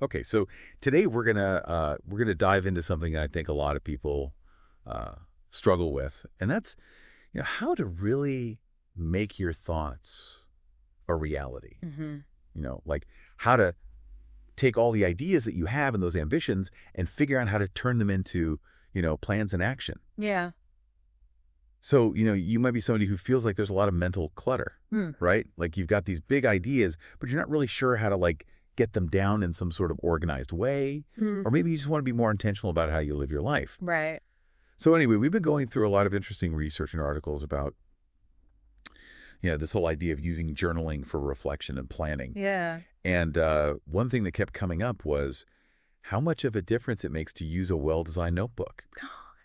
Okay, so today we're gonna dive into something that I think a lot of people uh, struggle with, and that's how to really make your thoughts a reality. Hmm. Like how to take all the ideas that you have and those ambitions and figure out how to turn them into plans and action. Yeah. So you might be somebody who feels like there's a lot of mental clutter, Hmm. right? Like you've got these big ideas, but you're not really sure how to like get them down in some sort of organized way. Hmm. Or maybe you just want to be more intentional about how you live your life. Right. So anyway, we've been going through a lot of interesting research and articles about this whole idea of using journaling for reflection and planning. Yeah. And one thing that kept coming up was how much of a difference it makes to use a well-designed notebook.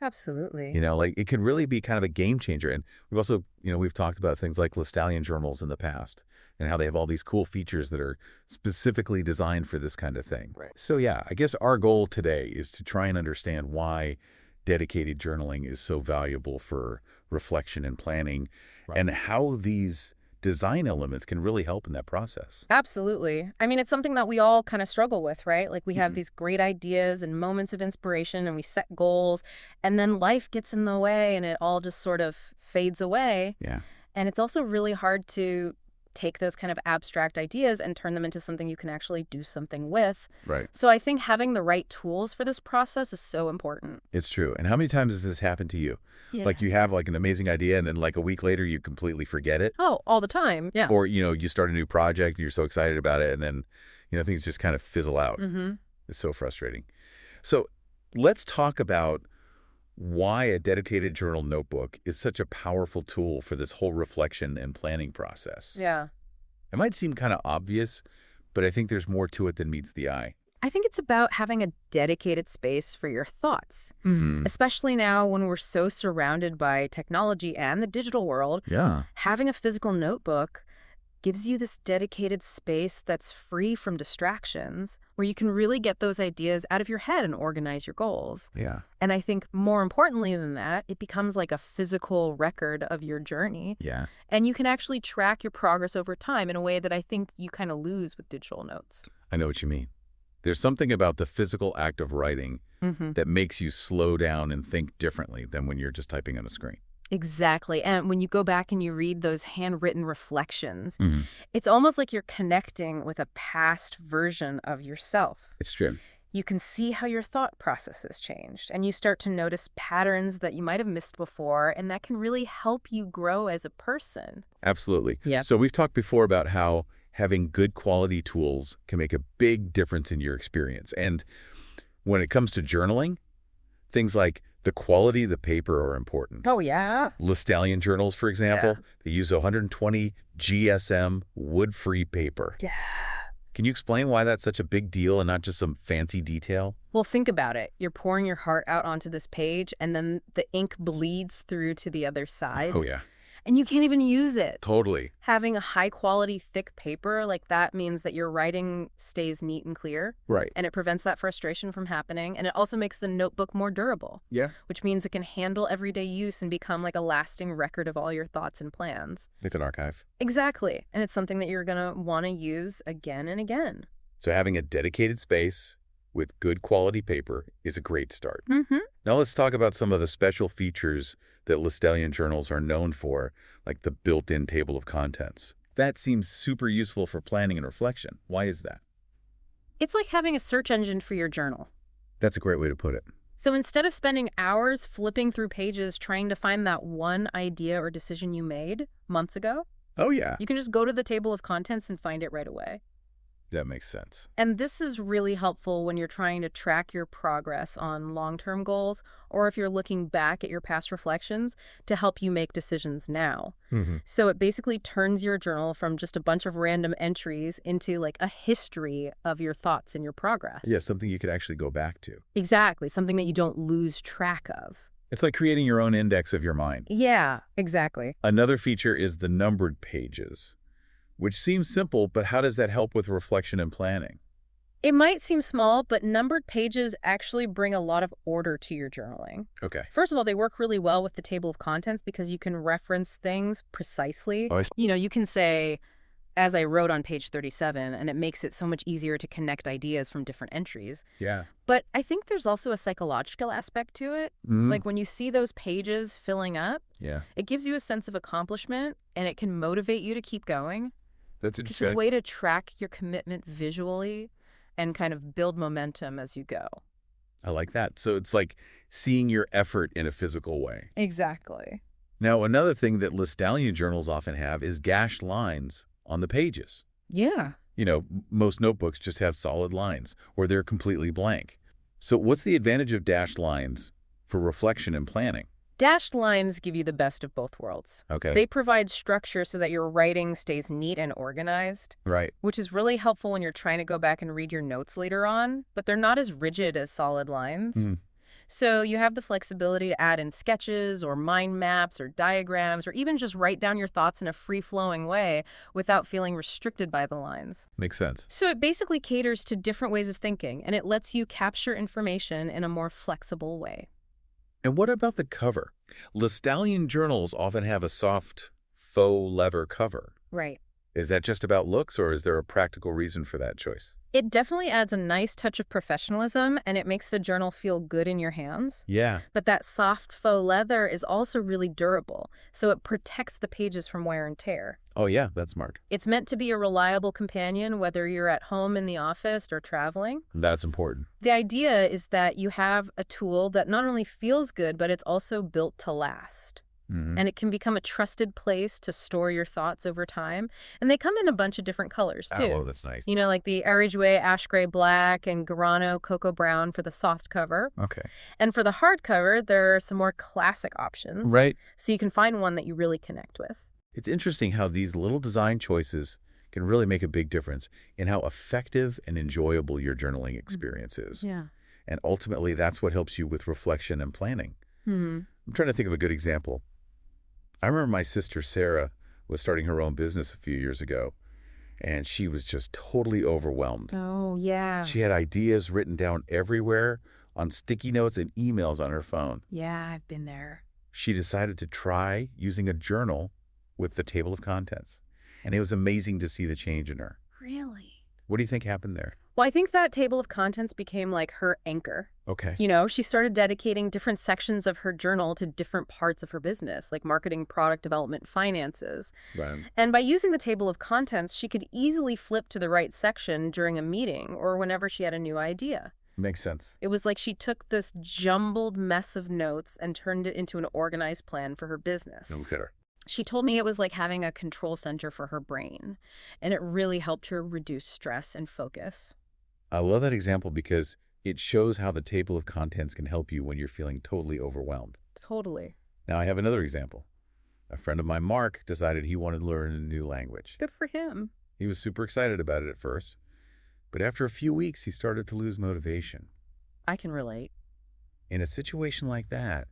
Absolutely. Like it can really be kind of a game changer. And we've also, we've talked about things like Listallian journals in the past and how they have all these cool features that are specifically designed for this kind of thing. Right. So yeah, I guess our goal today is to try and understand why dedicated journaling is so valuable for reflection and planning, Right. and how these design elements can really help in that process. Absolutely. I mean, it's something that we all kind of struggle with, right? Like we have Mhm. these great ideas and moments of inspiration and we set goals, and then life gets in the way and it all just sort of fades away. Yeah. And it's also really hard to take those kind of abstract ideas and turn them into something you can actually do something with. Right. So I think having the right tools for this process is so important. It's true. And how many times has this happened to you? Yeah. Like you have like an amazing idea and then like a week later you completely forget it? Oh, all the time. Yeah. Or, you start a new project and you're so excited about it and then, things just kind of fizzle out. Mm-hmm. It's so frustrating. So let's talk about why a dedicated journal notebook is such a powerful tool for this whole reflection and planning process. Yeah. It might seem kind of obvious, but I think there's more to it than meets the eye. I think it's about having a dedicated space for your thoughts, Hmm. especially now when we're so surrounded by technology and the digital world. Yeah. Having a physical notebook gives you this dedicated space that's free from distractions, where you can really get those ideas out of your head and organize your goals. Yeah. And I think more importantly than that, it becomes like a physical record of your journey. Yeah. And you can actually track your progress over time in a way that I think you kind of lose with digital notes. I know what you mean. There's something about the physical act of writing Mm-hmm. that makes you slow down and think differently than when you're just typing on a screen. Exactly. And when you go back and you read those handwritten reflections, Hmm. it's almost like you're connecting with a past version of yourself. It's true. You can see how your thought process has changed, and you start to notice patterns that you might have missed before, and that can really help you grow as a person. Absolutely. Yeah. So we've talked before about how having good quality tools can make a big difference in your experience. And when it comes to journaling, things like the quality of the paper are important. Oh, yeah. Listallian journals, for example, they use 120 GSM wood-free paper. Yeah. Can you explain why that's such a big deal and not just some fancy detail? Well, think about it. You're pouring your heart out onto this page, and then the ink bleeds through to the other side, Oh, yeah. and you can't even use it. Totally. Having a high-quality, thick paper like that means that your writing stays neat and clear, Right. and it prevents that frustration from happening, and it also makes the notebook more durable, Yeah. which means it can handle everyday use and become like a lasting record of all your thoughts and plans. It's an archive. Exactly. And it's something that you're going to want to use again and again. So having a dedicated space with good quality paper is a great start. Mm-hmm. Now let's talk about some of the special features that Listallian journals are known for, like the built-in table of contents. That seems super useful for planning and reflection. Why is that? It's like having a search engine for your journal. That's a great way to put it. So instead of spending hours flipping through pages trying to find that one idea or decision you made months ago, Oh, yeah. you can just go to the table of contents and find it right away. That makes sense. And this is really helpful when you're trying to track your progress on long-term goals, or if you're looking back at your past reflections to help you make decisions now. Mm-hmm. So it basically turns your journal from just a bunch of random entries into like a history of your thoughts and your progress. Yeah, something you could actually go back to. Exactly. Something that you don't lose track of. It's like creating your own index of your mind. Yeah, exactly. Another feature is the numbered pages, which seems simple, but how does that help with reflection and planning? It might seem small, but numbered pages actually bring a lot of order to your journaling. Okay. First of all, they work really well with the table of contents because you can reference things precisely. Oh, I see. You can say, as I wrote on page 37, and it makes it so much easier to connect ideas from different entries. Yeah. But I think there's also a psychological aspect to it. Mm. Like when you see those pages filling up, Yeah. it gives you a sense of accomplishment, and it can motivate you to keep going. That's It's just a interesting. way to track your commitment visually and kind of build momentum as you go. I like that. So it's like seeing your effort in a physical way. Exactly. Now, another thing that Listallian journals often have is gashed lines on the pages. Yeah. Most notebooks just have solid lines, or they're completely blank. So what's the advantage of dashed lines for reflection and planning? Dashed lines give you the best of both worlds. Okay. They provide structure so that your writing stays neat and organized, Right. which is really helpful when you're trying to go back and read your notes later on, but they're not as rigid as solid lines. Mm. So you have the flexibility to add in sketches or mind maps or diagrams or even just write down your thoughts in a free-flowing way without feeling restricted by the lines. Makes sense. So it basically caters to different ways of thinking, and it lets you capture information in a more flexible way. And what about the cover? Listallian journals often have a soft faux leather cover. Right. Is that just about looks, or is there a practical reason for that choice? It definitely adds a nice touch of professionalism, and it makes the journal feel good in your hands. Yeah. But that soft faux leather is also really durable, so it protects the pages from wear and tear. Oh, yeah, that's smart. It's meant to be a reliable companion whether you're at home, in the office, or traveling. That's important. The idea is that you have a tool that not only feels good, but it's also built to last. Mm-hmm. And it can become a trusted place to store your thoughts over time. And they come in a bunch of different colors, too. Oh, that's nice. Like the Aridgway ash gray black and Garano cocoa brown for the soft cover. Okay. And for the hardcover, there are some more classic options. Right. So you can find one that you really connect with. It's interesting how these little design choices can really make a big difference in how effective and enjoyable your journaling experience is. Yeah. And ultimately, that's what helps you with reflection and planning. Hmm. I'm trying to think of a good example. I remember my sister Sarah was starting her own business a few years ago, and she was just totally overwhelmed. Oh, yeah. She had ideas written down everywhere on sticky notes and emails on her phone. Yeah, I've been there. She decided to try using a journal with the table of contents, and it was amazing to see the change in her. Really? What do you think happened there? Well, I think that table of contents became like her anchor. Okay. She started dedicating different sections of her journal to different parts of her business, like marketing, product development, finances. Right. And by using the table of contents, she could easily flip to the right section during a meeting or whenever she had a new idea. Makes sense. It was like she took this jumbled mess of notes and turned it into an organized plan for her business. No kidding. She told me it was like having a control center for her brain, and it really helped her reduce stress and focus. I love that example because it shows how the table of contents can help you when you're feeling totally overwhelmed. Totally. Now, I have another example. A friend of mine, Mark, decided he wanted to learn a new language. Good for him. He was super excited about it at first, but after a few weeks, he started to lose motivation. I can relate. In a situation like that,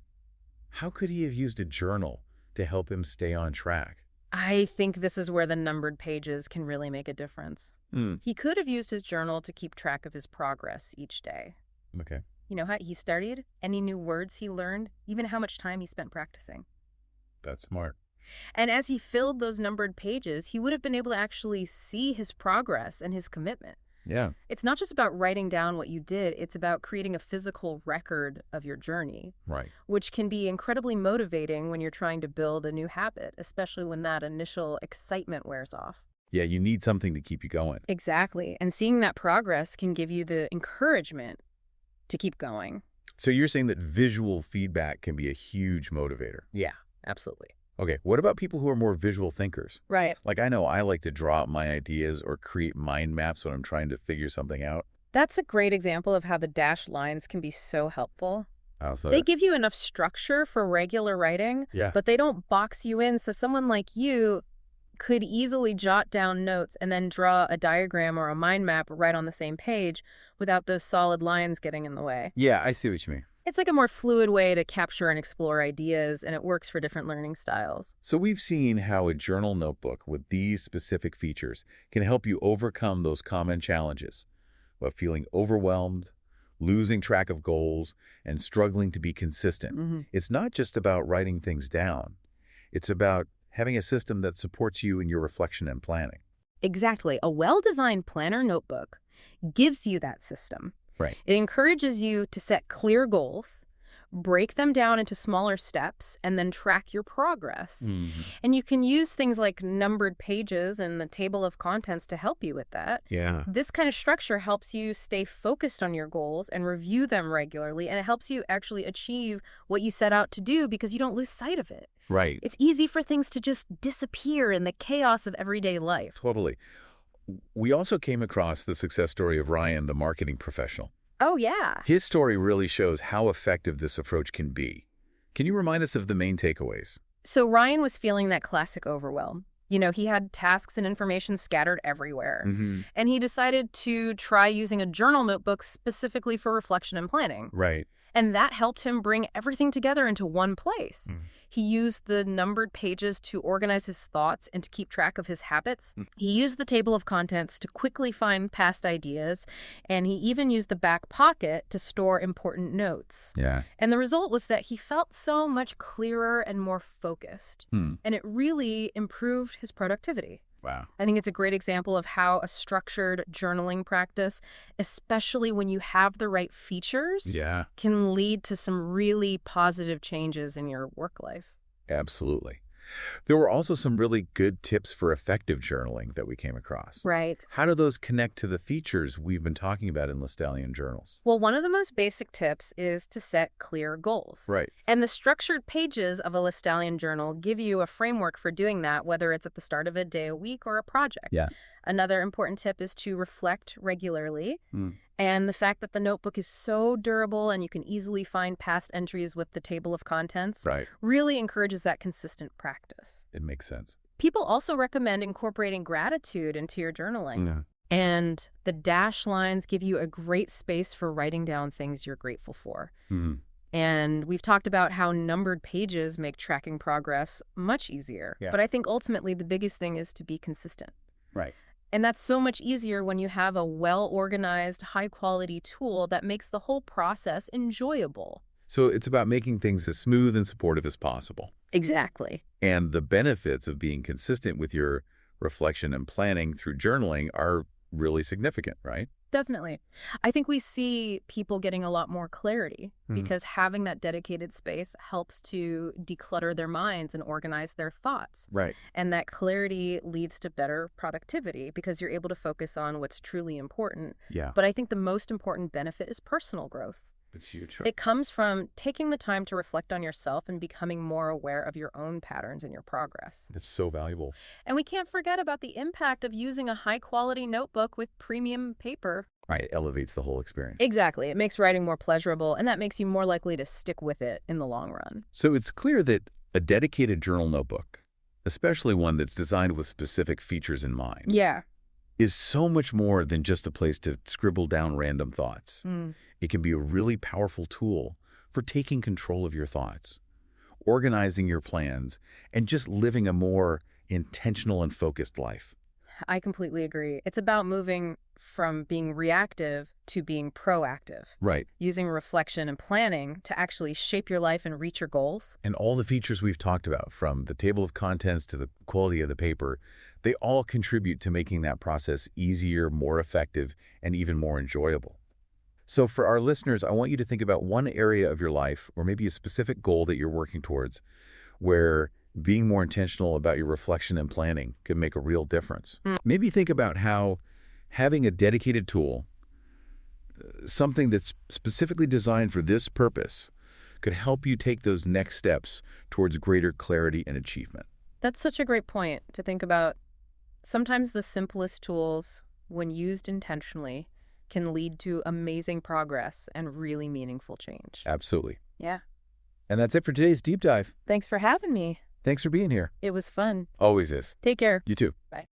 how could he have used a journal to help him stay on track? I think this is where the numbered pages can really make a difference. He could have used his journal to keep track of his progress each day. Okay. How he studied, any new words he learned, even how much time he spent practicing. That's smart. And as he filled those numbered pages, he would have been able to actually see his progress and his commitment. Yeah. It's not just about writing down what you did, it's about creating a physical record of your journey, Right. which can be incredibly motivating when you're trying to build a new habit, especially when that initial excitement wears off. Yeah, you need something to keep you going. Exactly. And seeing that progress can give you the encouragement to keep going. So you're saying that visual feedback can be a huge motivator. Yeah, absolutely. Okay, what about people who are more visual thinkers? Right. Like I know I like to draw up my ideas or create mind maps when I'm trying to figure something out. That's a great example of how the dashed lines can be so helpful. So They give you enough structure for regular writing, yeah. but they don't box you in, so someone like you could easily jot down notes and then draw a diagram or a mind map right on the same page without those solid lines getting in the way. Yeah, I see what you mean. It's like a more fluid way to capture and explore ideas, and it works for different learning styles. So we've seen how a journal notebook with these specific features can help you overcome those common challenges of feeling overwhelmed, losing track of goals, and struggling to be consistent. It's not just about writing things down. It's about having a system that supports you in your reflection and planning. Exactly. A well-designed planner notebook gives you that system. Right. It encourages you to set clear goals, break them down into smaller steps, and then track your progress. Hmm. And you can use things like numbered pages and the table of contents to help you with that. Yeah. This kind of structure helps you stay focused on your goals and review them regularly, and it helps you actually achieve what you set out to do because you don't lose sight of it. Right. It's easy for things to just disappear in the chaos of everyday life. Totally. We also came across the success story of Ryan, the marketing professional. Oh, yeah. His story really shows how effective this approach can be. Can you remind us of the main takeaways? So Ryan was feeling that classic overwhelm. You know, he had tasks and information scattered everywhere. Mm-hmm. And he decided to try using a journal notebook specifically for reflection and planning. Right. And that helped him bring everything together into one place. Mm. He used the numbered pages to organize his thoughts and to keep track of his habits. He used the table of contents to quickly find past ideas, and he even used the back pocket to store important notes. Yeah. And the result was that he felt so much clearer and more focused. Hmm. And it really improved his productivity. Wow. I think it's a great example of how a structured journaling practice, especially when you have the right features, Yeah, can lead to some really positive changes in your work life. absolutely. There were also some really good tips for effective journaling that we came across. Right. How do those connect to the features we've been talking about in Listalian journals? Well, one of the most basic tips is to set clear goals. Right. And the structured pages of a Listalian journal give you a framework for doing that, whether it's at the start of a day, a week, or a project. Yeah. Another important tip is to reflect regularly. Mm. And the fact that the notebook is so durable and you can easily find past entries with the table of contents Right. really encourages that consistent practice. It makes sense. People also recommend incorporating gratitude into your journaling. Yeah. And the dash lines give you a great space for writing down things you're grateful for. Mm. And we've talked about how numbered pages make tracking progress much easier. Yeah. But I think ultimately the biggest thing is to be consistent. Right. And that's so much easier when you have a well-organized, high-quality tool that makes the whole process enjoyable. So it's about making things as smooth and supportive as possible. Exactly. And the benefits of being consistent with your reflection and planning through journaling are really significant, right? Definitely. I think we see people getting a lot more clarity because having that dedicated space helps to declutter their minds and organize their thoughts. Right. And that clarity leads to better productivity because you're able to focus on what's truly important. Yeah. But I think the most important benefit is personal growth. It's huge. It comes from taking the time to reflect on yourself and becoming more aware of your own patterns and your progress. It's so valuable. And we can't forget about the impact of using a high-quality notebook with premium paper. Right. It elevates the whole experience. Exactly. It makes writing more pleasurable, and that makes you more likely to stick with it in the long run. So it's clear that a dedicated journal notebook, especially one that's designed with specific features in mind, Yeah. is so much more than just a place to scribble down random thoughts. Mm. It can be a really powerful tool for taking control of your thoughts, organizing your plans, and just living a more intentional and focused life. I completely agree. It's about moving from being reactive to being proactive, Right. using reflection and planning to actually shape your life and reach your goals. And all the features we've talked about, from the table of contents to the quality of the paper, they all contribute to making that process easier, more effective, and even more enjoyable. So for our listeners, I want you to think about one area of your life, or maybe a specific goal that you're working towards, where being more intentional about your reflection and planning could make a real difference. Maybe think about how having a dedicated tool, something that's specifically designed for this purpose, could help you take those next steps towards greater clarity and achievement. That's such a great point to think about. Sometimes the simplest tools, when used intentionally, can lead to amazing progress and really meaningful change. Absolutely. Yeah. And that's it for today's deep dive. Thanks for having me. Thanks for being here. It was fun. Always is. Take care. You too. Bye.